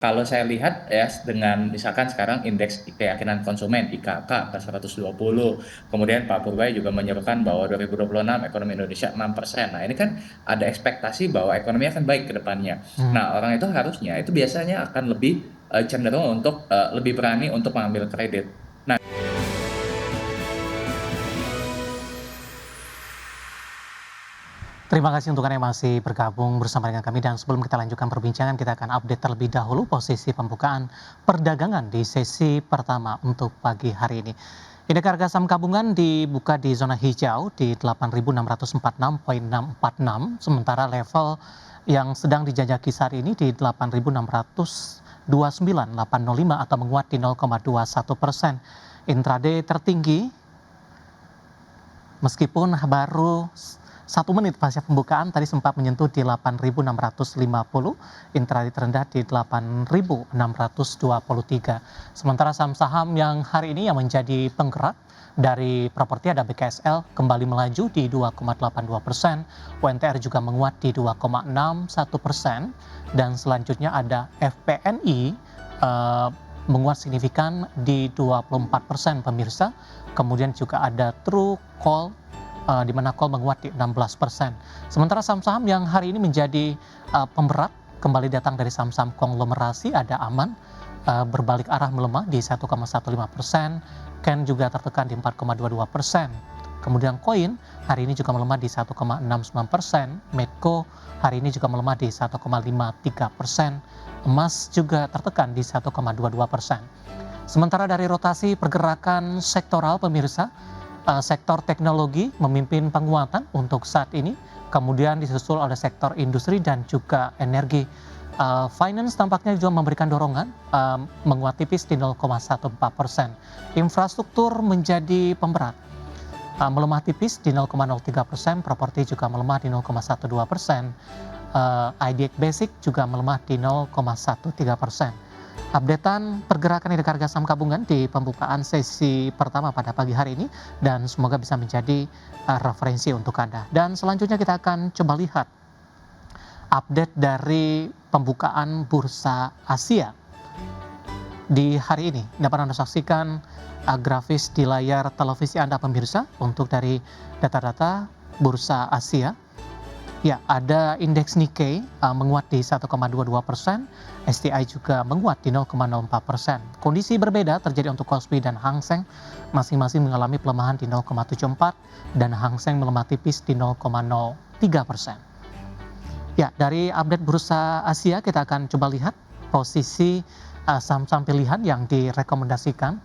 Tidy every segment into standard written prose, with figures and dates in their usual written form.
Kalau saya lihat ya dengan misalkan sekarang indeks keyakinan konsumen IKK ke 120, kemudian Pak Purbaya juga menyerukan bahwa 2026 ekonomi Indonesia 6%. Nah, ini kan ada ekspektasi bahwa ekonomi akan baik ke depannya. Hmm. Nah, orang itu harusnya itu biasanya akan lebih cenderung untuk lebih berani untuk mengambil kredit. Nah, Terima kasih untuk Anda yang masih bergabung bersama dengan kami dan sebelum kita lanjutkan perbincangan kita akan update terlebih dahulu posisi pembukaan perdagangan di sesi pertama untuk pagi hari ini. Indeks harga saham gabungan dibuka di zona hijau di 8.646,646 sementara level yang sedang dijajaki saat ini di 8.629,805 atau menguat di 0,21%. Intraday tertinggi meskipun baru 1 menit pasca pembukaan tadi sempat menyentuh di 8.650, intraday terendah di 8.623. Sementara saham-saham yang hari ini yang menjadi penggerak dari properti ada BKSL kembali melaju di 2,82%, UNTR juga menguat di 2,61%, dan selanjutnya ada FPNI menguat signifikan di 24% pemirsa. Kemudian juga ada Truecaller di mana call menguat di 16%. Sementara saham-saham yang hari ini menjadi pemberat kembali datang dari saham-saham konglomerasi ada Aman berbalik arah melemah di 1,15%, Ken juga tertekan di 4,22%. Kemudian Koin hari ini juga melemah di 1,69%, Medco hari ini juga melemah di 1,53%, emas juga tertekan di 1,22%. Sementara dari rotasi pergerakan sektoral pemirsa, sektor teknologi memimpin penguatan untuk saat ini, kemudian disusul oleh sektor industri dan juga energi. Finance tampaknya juga memberikan dorongan menguat tipis di 0,14%. Infrastruktur menjadi pemberat, melemah tipis di 0,03%, properti juga melemah di 0,12%, IDX Basic juga melemah di 0,13%. Updatean pergerakan indeks harga saham gabungan di pembukaan sesi pertama pada pagi hari ini dan semoga bisa menjadi referensi untuk Anda. Dan selanjutnya kita akan coba lihat update dari pembukaan bursa Asia di hari ini. Dapat Anda saksikan grafis di layar televisi Anda pemirsa untuk dari data-data bursa Asia. Ya, ada indeks Nikkei menguat di 1,22%, STI juga menguat di 0,04%. Kondisi berbeda terjadi untuk Kospi dan Hang Seng, masing-masing mengalami pelemahan di 0,74 dan Hang Seng melemah tipis di 0,03%. Ya, dari update bursa Asia kita akan coba lihat posisi saham-saham pilihan yang direkomendasikan.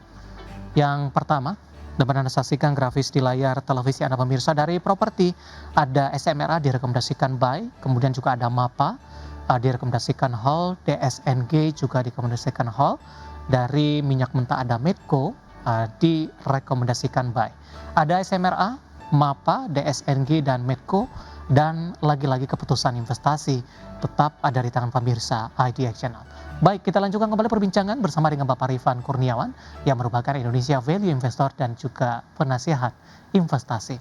Yang pertama, dapat Anda saksikan grafis di layar televisi Anda pemirsa. Dari properti ada SMRA direkomendasikan buy, kemudian juga ada MAPA direkomendasikan hold, DSNG juga direkomendasikan hold. Dari minyak mentah ada Medco direkomendasikan buy. Ada SMRA, MAPA, DSNG dan Medco, dan lagi-lagi keputusan investasi tetap ada di tangan pemirsa IDX Channel. Baik, kita lanjutkan kembali perbincangan bersama dengan Bapak Rifan Kurniawan yang merupakan Indonesia Value Investor dan juga penasihat investasi.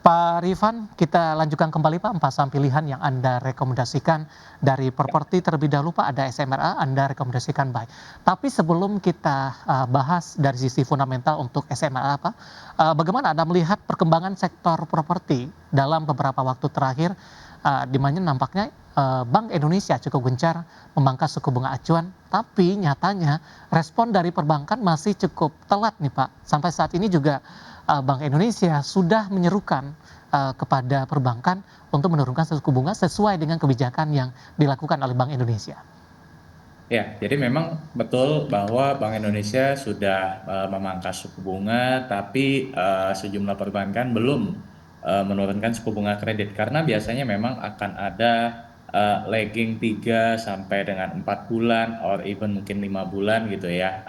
Pak Rifan, kita lanjutkan kembali Pak, 4 saham pilihan yang Anda rekomendasikan. Dari properti terlebih dahulu Pak, ada SMRA, Anda rekomendasikan buy. Tapi sebelum kita bahas dari sisi fundamental untuk SMRA Pak, bagaimana Anda melihat perkembangan sektor properti dalam beberapa waktu terakhir, di mana nampaknya Bank Indonesia cukup gencar memangkas suku bunga acuan, tapi nyatanya respon dari perbankan masih cukup telat nih Pak. Sampai saat ini juga Bank Indonesia sudah menyerukan kepada perbankan untuk menurunkan suku bunga sesuai dengan kebijakan yang dilakukan oleh Bank Indonesia. ya, jadi memang betul bahwa Bank Indonesia sudah memangkas suku bunga, tapi sejumlah perbankan belum menurunkan suku bunga kredit karena biasanya memang akan ada lagging 3 sampai dengan 4 bulan or even mungkin 5 bulan gitu ya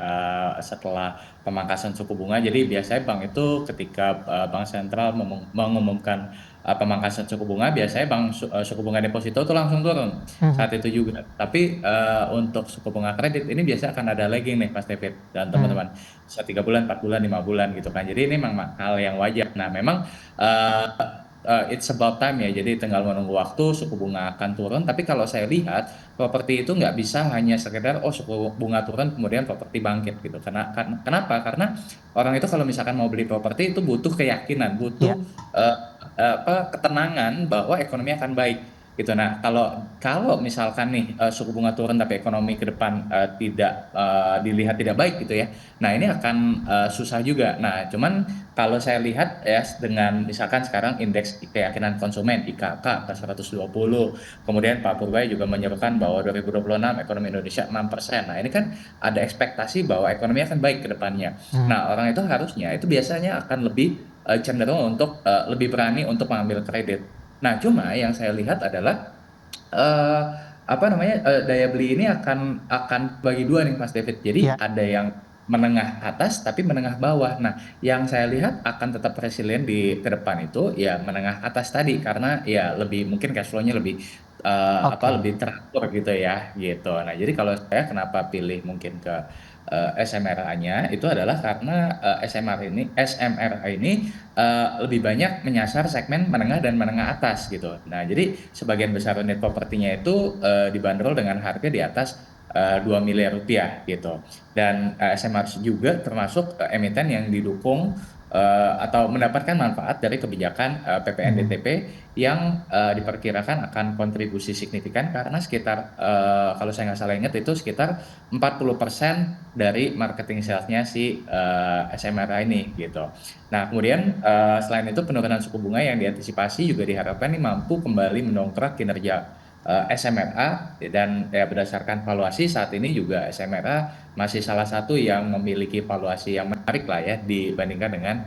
setelah pemangkasan suku bunga. Jadi biasanya bank itu ketika bank sentral mengumumkan pemangkasan suku bunga, biasanya suku bunga deposito itu langsung turun Mhm. saat itu juga. Tapi untuk suku bunga kredit ini biasa akan ada lagging nih Mas David dan Mhm. teman-teman. Bisa 3 bulan, 4 bulan, 5 bulan gitu kan. Jadi ini memang hal yang wajar. Nah, memang uh, it's about time ya, jadi tinggal menunggu waktu suku bunga akan turun. Tapi kalau saya lihat properti itu nggak bisa hanya sekedar oh suku bunga turun kemudian properti bangkit gitu. Kenapa? Karena orang itu kalau misalkan mau beli properti itu butuh keyakinan, Ya, butuh eh, ketenangan bahwa ekonomi akan baik gitu. Nah, kalau kalau misalkan nih suku bunga turun tapi ekonomi ke depan tidak dilihat tidak baik gitu ya. Nah, ini akan susah juga. Nah, cuman kalau saya lihat ya dengan misalkan sekarang indeks keyakinan konsumen IKK ke 120, kemudian Pak Purbay juga menyerukan bahwa 2026 ekonomi Indonesia 6%. Nah, ini kan ada ekspektasi bahwa ekonomi akan baik ke depannya. hmm, Nah, orang itu harusnya itu biasanya akan lebih cenderung untuk lebih berani untuk mengambil kredit. Nah, cuma yang saya lihat adalah eh apa namanya daya beli ini akan bagi dua nih Mas David. Jadi ya, ada yang menengah atas tapi menengah bawah. Nah, yang saya lihat akan tetap resilient di ke depan itu ya menengah atas tadi karena ya lebih mungkin cash flow-nya lebih oke. lebih teratur gitu ya gitu. Nah, jadi kalau saya kenapa pilih mungkin ke SMRA-nya itu adalah karena SMRA ini lebih banyak menyasar segmen menengah dan menengah atas gitu. Nah, jadi sebagian besar unit propertinya itu dibanderol dengan harga di atas 2 miliar rupiah gitu. Dan SMRC juga termasuk emiten yang didukung atau mendapatkan manfaat dari kebijakan Hmm. PPNBTP yang diperkirakan akan kontribusi signifikan karena sekitar kalau saya nggak salah ingat itu sekitar 40% dari marketing sales-nya si SMRA ini gitu. Nah, kemudian selain itu penurunan suku bunga yang diantisipasi juga diharapkan ini mampu kembali mendongkrak kinerja SMRA dan ya berdasarkan valuasi saat ini juga SMRA masih salah satu yang memiliki valuasi yang menarik lah ya dibandingkan dengan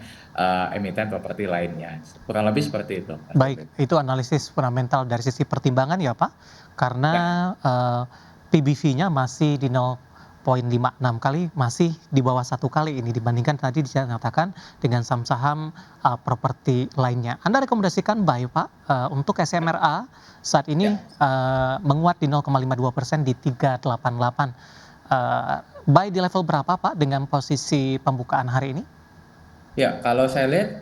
emiten properti lainnya. Kurang lebih seperti itu, Mas Baik, David. itu analisis fundamental dari sisi pertimbangan ya Pak, karena Ya, PBV-nya masih di 0,56 kali, masih di bawah 1 kali ini dibandingkan tadi dinyatakan dengan saham-saham properti lainnya. Anda rekomendasikan buy Pak untuk SMRA saat ini ya. menguat di 0,52% di 388. Buy di level berapa Pak dengan posisi pembukaan hari ini? Ya, kalau saya lihat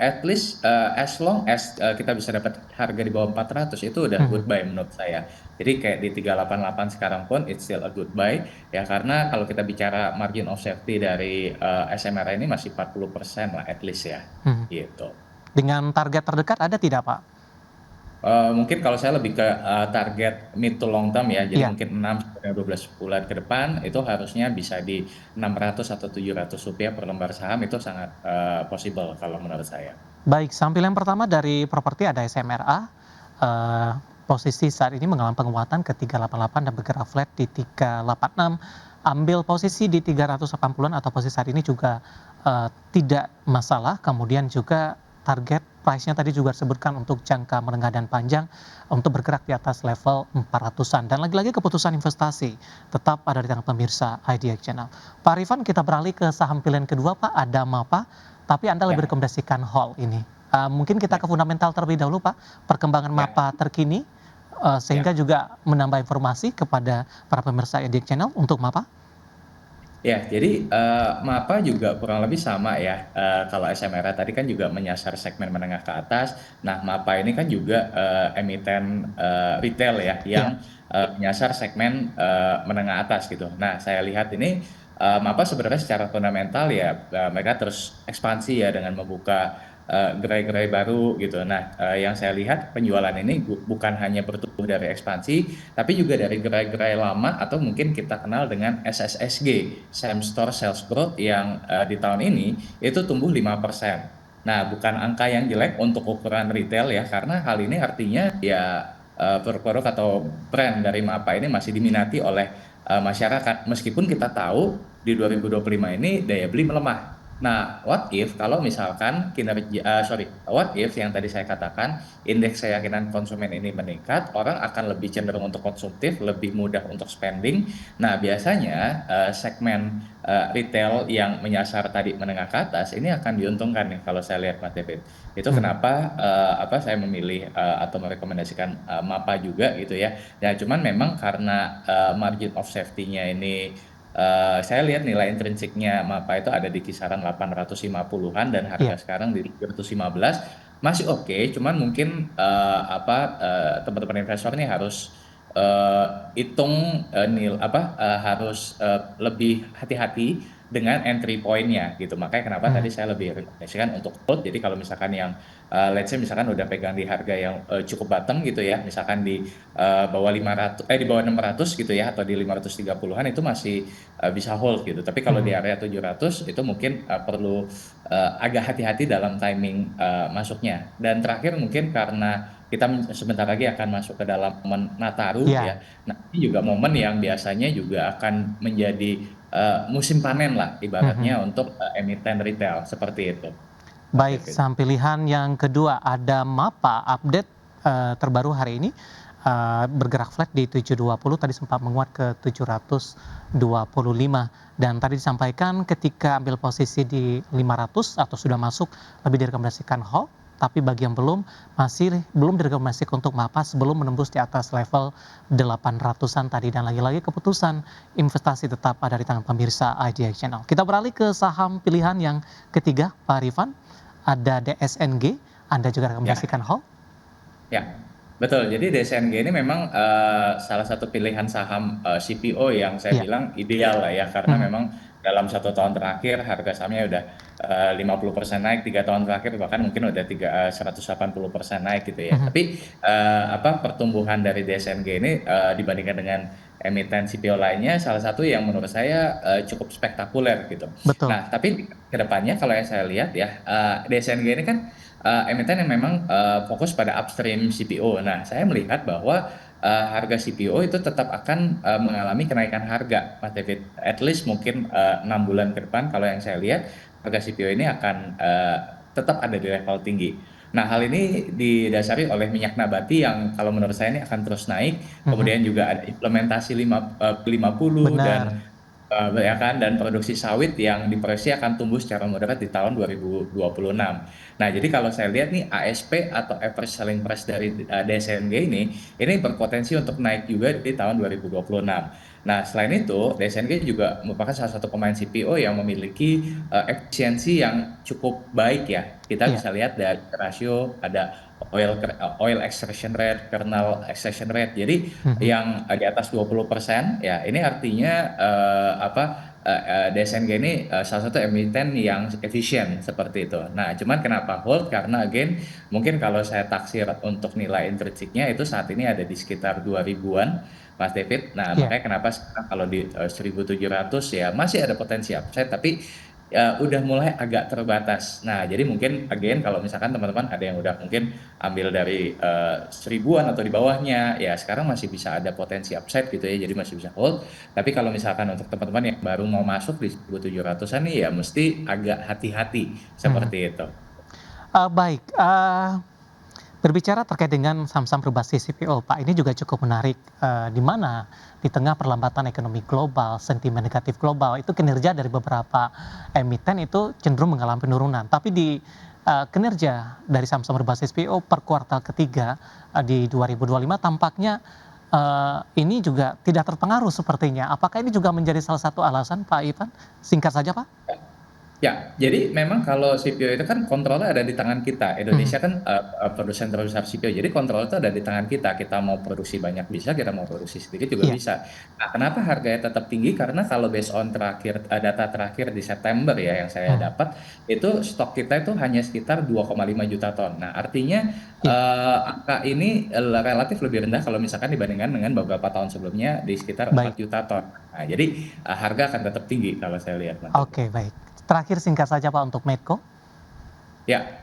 at least as long as kita bisa dapat harga di bawah 400 itu udah good Mhm. buy menurut saya. Jadi kayak di 388 sekarang pun it's still a good buy ya karena kalau kita bicara margin of safety dari SMR ini masih 40% lah at least ya. Mhm. Gitu. Dengan target terdekat ada tidak Pak? Mungkin kalau saya lebih ke target mid to long term ya. Jadi Iya. mungkin 6 sampai 12 bulan ke depan itu harusnya bisa di 600 atau 700 rupiah per lembar saham itu sangat possible kalau menurut saya. Baik, sampel yang pertama dari properti ada SMRA, eee, posisi saat ini mengalami penguatan ke 388 dan bergerak flat di 386. Ambil posisi di 380-an atau posisi saat ini juga tidak masalah. Kemudian juga target price-nya tadi juga disebutkan untuk jangka menengah dan panjang untuk bergerak di atas level 400-an. Dan lagi-lagi keputusan investasi tetap ada di tangan pemirsa IDX Channel. Pak Rifan, kita beralih ke saham pilihan kedua Pak, ada MAPA. Tapi Anda lebih Ya, rekomendasikan Hall ini. Mungkin kita ya, ke fundamental terlebih dahulu Pak, perkembangan ya, MAPA terkini, sehingga ya. juga menambah informasi kepada para pemirsa IDX Channel untuk MAPA. Ya, jadi MAPA juga kurang lebih sama ya. Kalau SMRA tadi kan juga menyasar segmen menengah ke atas. Nah, MAPA ini kan juga emiten retail ya, Ya, yang menyasar segmen menengah atas gitu. Nah, saya lihat ini MAPA sebenarnya secara fundamental ya mereka terus ekspansi ya dengan membuka gerai-gerai baru gitu. Nah, yang saya lihat penjualan ini bukan hanya bertumbuh dari ekspansi, tapi juga dari gerai-gerai lama atau mungkin kita kenal dengan SSSG, Same Store Sales Growth yang di tahun ini itu tumbuh 5%. Nah, bukan angka yang jelek untuk ukuran retail ya, karena hal ini artinya ya produk atau brand dari MAPA ini masih diminati oleh masyarakat. Meskipun kita tahu di 2025 ini daya beli melemah. Nah, what if kalau misalkan what if yang tadi saya katakan indeks keyakinan konsumen ini meningkat, orang akan lebih cenderung untuk konsumtif, lebih mudah untuk spending. Nah, biasanya segmen retail yang menyasar tadi menengah ke atas ini akan diuntungkan nih kalau saya lihat Mas David. Itu mhm, kenapa saya memilih atau merekomendasikan MAPA juga gitu ya. Ya, cuman memang karena margin of safety-nya ini saya lihat nilai intrinsiknya MAPA itu ada di kisaran 850-an dan harga iya, sekarang di 315. masih oke, cuman mungkin teman-teman investor ini harus hitung harus lebih hati-hati dengan entry point-nya gitu. Makanya kenapa tadi Mhm, saya lebih rekomendasikan untuk hold. Jadi kalau misalkan yang let's say misalkan udah pegang di harga yang cukup bottom gitu ya, misalkan di bawah 500 di bawah 600 gitu ya atau di 530-an itu masih bisa hold gitu. Tapi kalau di mhm. area 700 itu mungkin perlu agak hati-hati dalam timing masuknya. Dan terakhir mungkin karena kita sebentar lagi akan masuk ke dalam momen Nataru ya. Iya, Nah, ini juga momen yang biasanya juga akan menjadi musim panen lah mhm. ibaratnya untuk emiten retail seperti itu, Mas Baik, David. saham pilihan yang kedua ada MAPA update terbaru hari ini bergerak flat di 720 tadi sempat menguat ke 725 dan tadi disampaikan ketika ambil posisi di 500 atau sudah masuk lebih direkomendasikan hold tapi bagi yang masih belum direkomendasikan untuk MAPA sebelum menembus di atas level 800-an tadi dan lagi-lagi keputusan investasi tetap ada di tangan pemirsa IDX Channel. Kita beralih ke saham pilihan yang ketiga, Pak Rifan ada DSNG, Anda juga Ya. rekomendasikan hold? Ya, betul. Jadi DSNG ini memang salah satu pilihan saham CPO yang saya Iya. bilang ideal lah ya, karena Mhm, memang dalam 1 tahun terakhir harga sahamnya udah 50% naik, 3 tahun terakhir bahkan mungkin udah 180% naik gitu ya. mhm. Tapi pertumbuhan dari DSNG ini dibandingkan dengan emiten CPO lainnya, salah satu yang menurut saya cukup spektakuler gitu. Betul. Nah, tapi kedepannya kalau yang saya lihat ya, DSNG ini kan emiten yang memang fokus pada upstream CPO. Nah, saya melihat bahwa harga CPO itu tetap akan mengalami kenaikan harga, Mas David. At least mungkin 6 bulan ke depan, kalau yang saya lihat harga CPO ini akan tetap ada di level tinggi. Nah, hal ini didasari oleh minyak nabati yang kalau menurut saya ini akan terus naik. Mhm. Kemudian juga ada implementasi 50 Benar. dan ya kan, dan produksi sawit yang diproyeksi akan tumbuh secara moderat di tahun 2026. Nah, jadi kalau saya lihat nih ASP atau average selling price dari DSNG ini berpotensi untuk naik juga di tahun 2026. Nah, selain itu, DSNG juga merupakan salah satu pemain CPO yang memiliki efisiensi yang cukup baik ya. Kita Iya. bisa lihat dari rasio ada oil extraction rate, kernel extraction rate. Jadi Mhm. yang di atas 20% ya ini artinya DSNG ini salah satu emiten yang efisien seperti itu. Nah, cuman kenapa hold? Karena again mungkin kalau saya taksir untuk nilai intrinsiknya itu saat ini ada di sekitar 2000-an, Mas David. Nah, Iya. makanya kenapa sekarang kalau di 1700 ya masih ada potensi upside tapi udah mulai agak terbatas. Nah, jadi mungkin again kalau misalkan teman-teman ada yang udah mungkin ambil dari 1000-an atau di bawahnya, ya sekarang masih bisa ada potensi upside gitu ya, jadi masih bisa hold. Tapi kalau misalkan untuk teman-teman yang baru mau masuk di 1700-an nih, ya mesti agak hati-hati Mhm. seperti itu. Baik, berbicara terkait dengan saham-saham berbasis CPO, Pak, ini juga cukup menarik, di mana di tengah perlambatan ekonomi global, sentimen negatif global, itu kinerja dari beberapa emiten itu cenderung mengalami penurunan. Tapi di kinerja dari saham-saham berbasis CPO per kuartal ketiga di 2025 tampaknya ini juga tidak terpengaruh sepertinya. Apakah ini juga menjadi salah satu alasan, Pak Ivan? Singkat saja, Pak. Ya, jadi memang kalau CPO itu kan kontrolnya ada di tangan kita. Mhm. Indonesia kan produsen terbesar CPO, jadi kontrol itu ada di tangan kita. Kita mau produksi banyak bisa, kita mau produksi sedikit juga Iya, bisa. Nah, kenapa harganya tetap tinggi? Karena kalau based on data terakhir di September ya yang saya mhm, dapat, itu stok kita itu hanya sekitar 2,5 juta ton. Nah, artinya iya, angka ini relatif lebih rendah kalau misalkan dibandingkan dengan beberapa tahun sebelumnya di sekitar 4 baik. juta ton. Nah, jadi harga akan tetap tinggi kalau saya lihat, Mas. Oke, baik. Terakhir singkat saja, Pak, untuk Medco. Ya,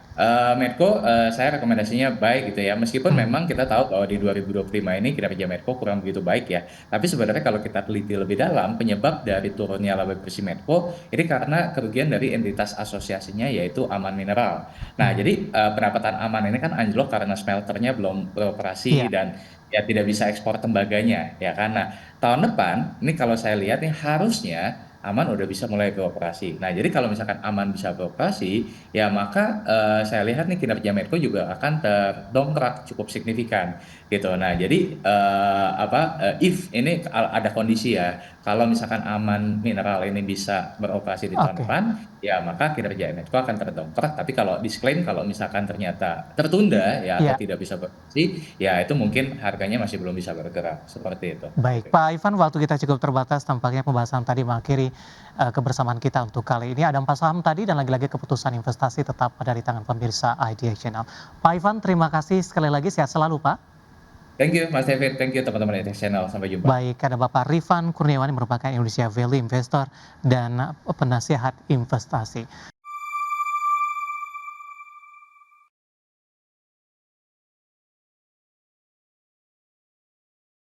Medco saya rekomendasinya baik gitu ya. Meskipun Mhm, memang kita tahu bahwa di 2025 ini kinerja Medco kurang begitu baik ya. Tapi sebenarnya kalau kita teliti lebih dalam, penyebab dari turunnya laba bersih Medco ini karena kerugian dari entitas asosiasinya yaitu Aman Mineral. Nah, mhm. jadi pendapatan Aman ini kan anjlok karena smelternya belum beroperasi Iya, dan ya tidak bisa ekspor tembaganya ya karena tahun depan ini kalau saya lihat nih harusnya Aman udah bisa mulai beroperasi. Nah, jadi kalau misalkan Aman bisa beroperasi, ya maka saya lihat nih kinerja Medco juga akan terdongkrak cukup signifikan gitu. Nah, jadi if ini ada kondisi ya, kalau misalkan Aman Mineral ini bisa beroperasi di tahun Oke, depan, ya maka kinerja Emetco akan terdongkrak. Tapi kalau disclaim kalau misalkan ternyata tertunda ya atau ya. tidak bisa beroperasi, ya itu mungkin harganya masih belum bisa bergerak seperti itu. Baik, Gitu. Pak Ivan, waktu kita cukup terbatas, tampaknya pembahasan tadi mengakhiri kebersamaan kita untuk kali ini. Ada 4 saham tadi dan lagi-lagi keputusan investasi tetap ada di tangan pemirsa IDA Channel. Pak Ivan, terima kasih sekali lagi, sehat selalu Pak. Thank you Mas David, thank you teman-teman di channel. Sampai jumpa. Baik, ada Bapak Rifan Kurniawan yang merupakan Indonesia Value Investor dan penasihat investasi.